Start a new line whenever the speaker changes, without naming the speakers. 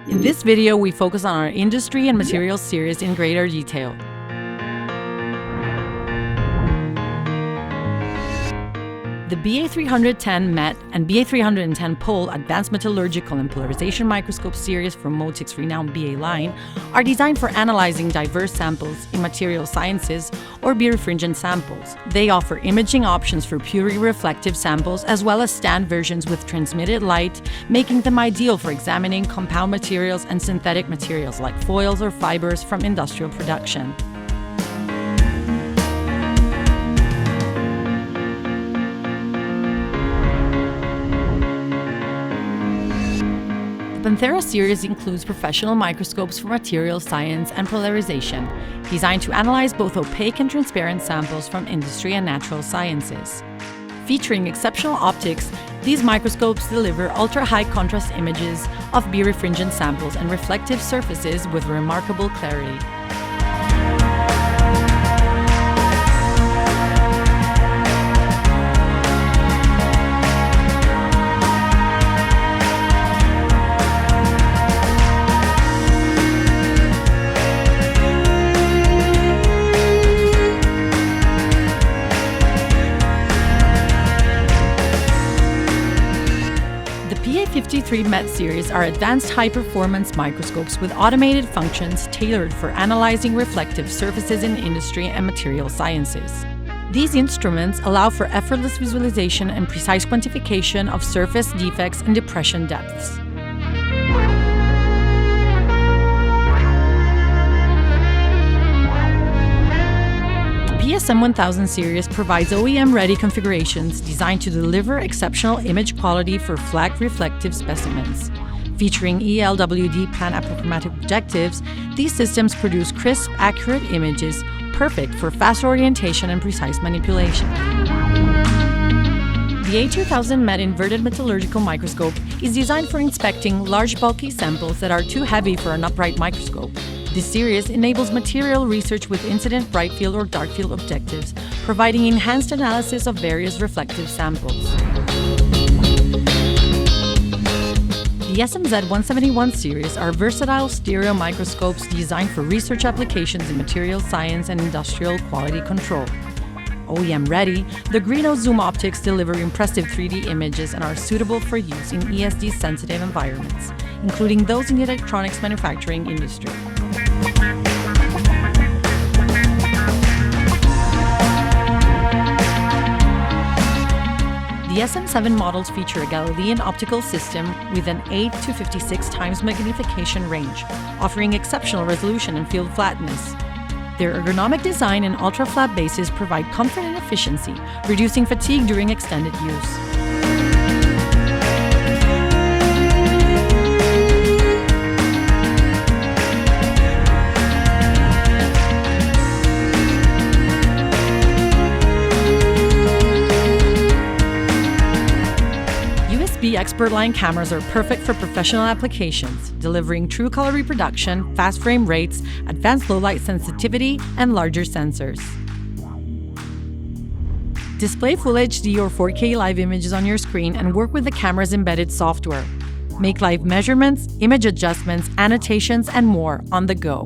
In this video, we focus on our Industry and Materials series in greater detail. The BA310 MET and BA310 POL Advanced Metallurgical and Polarization Microscope series from Motic's renowned BA line are designed for analyzing diverse samples in material sciences or birefringent samples. They offer imaging options for purely reflective samples as well as stand versions with transmitted light, making them ideal for examining compound materials and synthetic materials like foils or fibers from industrial production. The Panthera series includes professional microscopes for material science and polarization, designed to analyze both opaque and transparent samples from industry and natural sciences. Featuring exceptional optics, these microscopes deliver ultra-high contrast images of birefringent samples and reflective surfaces with remarkable clarity. The PA53 MET series are advanced high-performance microscopes with automated functions tailored for analyzing reflective surfaces in industry and material sciences. These instruments allow for effortless visualization and precise quantification of surface defects and depression depths. PSM1000 series provides OEM-ready configurations designed to deliver exceptional image quality for flat reflective specimens. Featuring ELWD pan-apochromatic objectives, these systems produce crisp, accurate images, perfect for fast orientation and precise manipulation. The A2000 MET inverted metallurgical microscope is designed for inspecting large, bulky samples that are too heavy for an upright microscope. This series enables material research with incident bright field or dark field objectives, providing enhanced analysis of various reflective samples. The SMZ171 series are versatile stereo microscopes designed for research applications in material science and industrial quality control. OEM ready, the Greeno zoom optics deliver impressive 3D images and are suitable for use in ESD-sensitive environments, including those in the electronics manufacturing industry. The SM7 models feature a Galilean optical system with an 8 to 56 times magnification range, offering exceptional resolution and field flatness. Their ergonomic design and ultra-flat bases provide comfort and efficiency, reducing fatigue during extended use. USB expert line cameras are perfect for professional applications, delivering true color reproduction, fast frame rates, advanced low light sensitivity, and larger sensors. Display Full HD or 4K live images on your screen and work with the camera's embedded software. Make live measurements, image adjustments, annotations, and more on the go.